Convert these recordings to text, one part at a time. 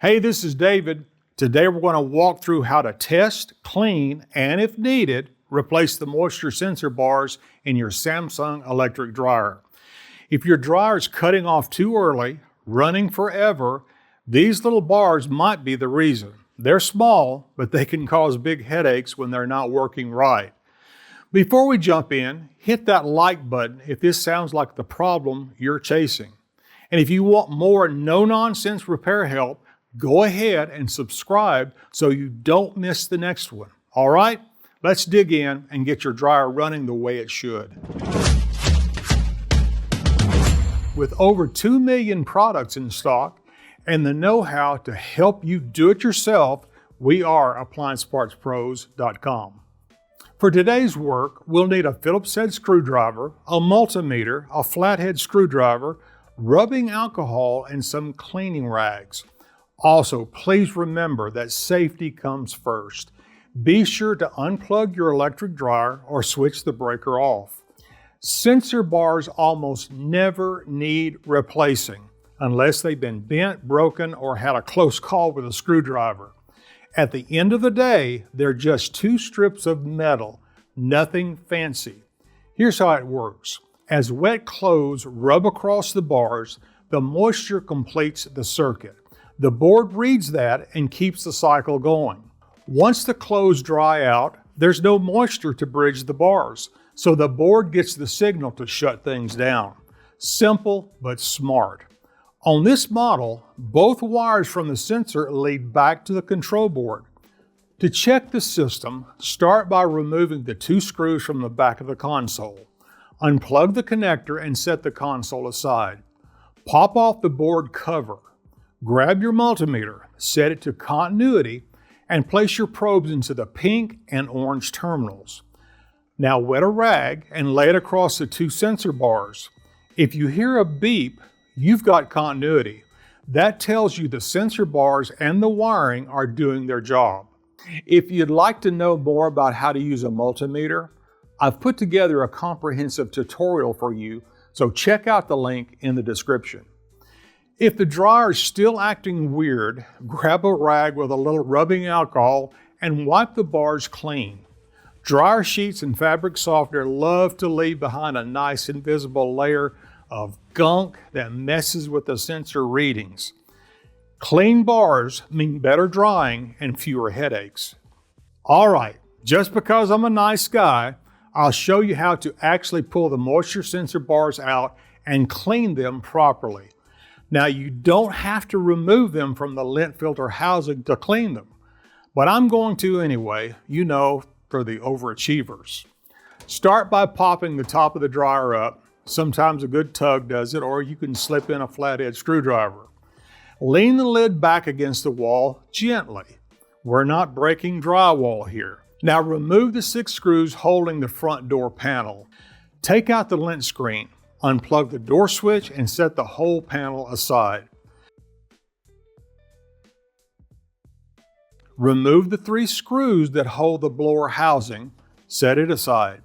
Hey, this is David. Today we're going to walk through how to test, clean, and if needed, replace the moisture sensor bars in your Samsung electric dryer. If your dryer is cutting off too early, running forever, these little bars might be the reason. They're small, but they can cause big headaches when they're not working right. Before we jump in, hit that like button if this sounds like the problem you're chasing. And if you want more no-nonsense repair help, go ahead and subscribe so you don't miss the next one. All right, let's dig in and get your dryer running the way it should. With over 2 million products in stock and the know-how to help you do it yourself, we are AppliancePartsPros.com. For today's work, we'll need a Phillips head screwdriver, a multimeter, a flathead screwdriver, rubbing alcohol, and some cleaning rags. Also, please remember that safety comes first. Be sure to unplug your electric dryer or switch the breaker off. Sensor bars almost never need replacing unless they've been bent, broken, or had a close call with a screwdriver. At the end of the day, they're just two strips of metal, nothing fancy. Here's how it works. As wet clothes rub across the bars, the moisture completes the circuit. The board reads that and keeps the cycle going. Once the clothes dry out, there's no moisture to bridge the bars, so the board gets the signal to shut things down. Simple but smart. On this model, both wires from the sensor lead back to the control board. To check the system, start by removing the two screws from the back of the console. Unplug the connector and set the console aside. Pop off the board cover. Grab your multimeter, set it to continuity, and place your probes into the pink and orange terminals. Now wet a rag and lay it across the two sensor bars. If you hear a beep, you've got continuity. That tells you the sensor bars and the wiring are doing their job. If you'd like to know more about how to use a multimeter, I've put together a comprehensive tutorial for you, so check out the link in the description. If the dryer is still acting weird, grab a rag with a little rubbing alcohol and wipe the bars clean. Dryer sheets and fabric softener love to leave behind a nice invisible layer of gunk that messes with the sensor readings. Clean bars mean better drying and fewer headaches. All right, just because I'm a nice guy, I'll show you how to actually pull the moisture sensor bars out and clean them properly. Now, you don't have to remove them from the lint filter housing to clean them, but I'm going to anyway, for the overachievers. Start by popping the top of the dryer up. Sometimes a good tug does it, or you can slip in a flathead screwdriver. Lean the lid back against the wall gently. We're not breaking drywall here. Now remove the 6 screws holding the front door panel. Take out the lint screen, unplug the door switch, and set the whole panel aside. Remove the 3 screws that hold the blower housing, set it aside.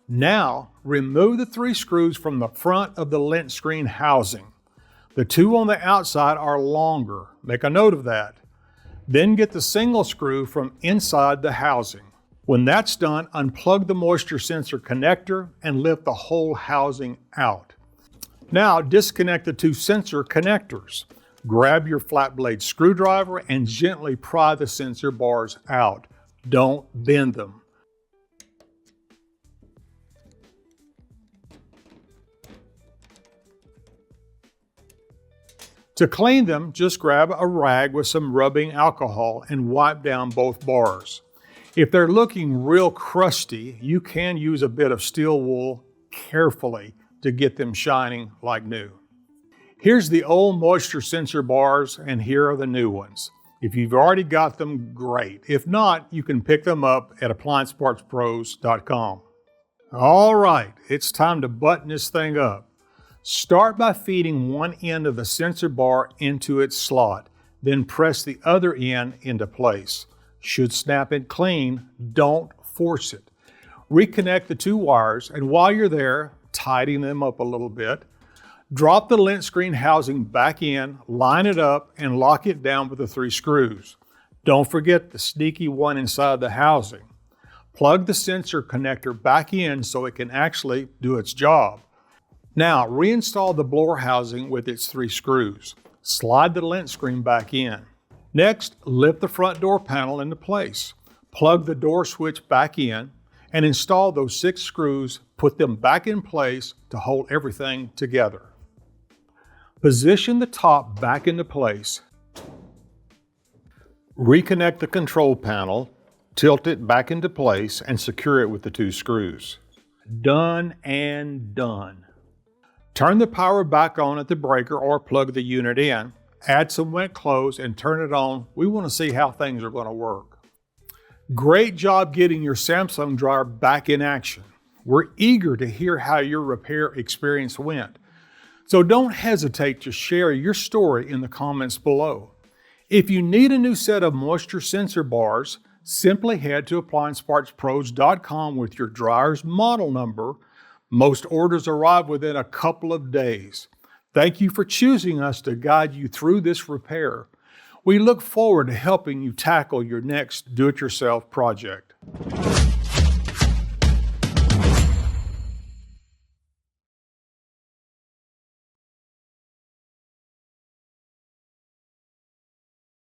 Now, remove the 3 screws from the front of the lint screen housing. The 2 on the outside are longer. Make a note of that. Then get the single screw from inside the housing. When that's done, unplug the moisture sensor connector and lift the whole housing out. Now, disconnect the 2 sensor connectors. Grab your flat blade screwdriver and gently pry the sensor bars out. Don't bend them. To clean them, just grab a rag with some rubbing alcohol and wipe down both bars. If they're looking real crusty, you can use a bit of steel wool carefully to get them shining like new. Here's the old moisture sensor bars, and here are the new ones. If you've already got them, great. If not, you can pick them up at AppliancePartsPros.com. All right, it's time to button this thing up. Start by feeding one end of the sensor bar into its slot, then press the other end into place. Should snap it clean, don't force it. Reconnect the 2 wires, and while you're there, tidying them up a little bit, Drop the lint screen housing back in, line it up, and lock it down with the 3 screws. Don't forget the sneaky one inside the housing. Plug the sensor connector back in so it can actually do its job. Now reinstall the blower housing with its 3 screws. Slide the lint screen back in. Next, lift the front door panel into place. Plug the door switch back in and install those 6 screws. Put them back in place to hold everything together. Position the top back into place. Reconnect the control panel, tilt it back into place, and secure it with the 2 screws. Done and done. Turn the power back on at the breaker or plug the unit in. Add some wet clothes and turn it on. We want to see how things are going to work. Great job getting your Samsung dryer back in action. We're eager to hear how your repair experience went. So don't hesitate to share your story in the comments below. If you need a new set of moisture sensor bars, simply head to AppliancePartsPros.com with your dryer's model number. Most orders arrive within a couple of days. Thank you for choosing us to guide you through this repair. We look forward to helping you tackle your next do-it-yourself project.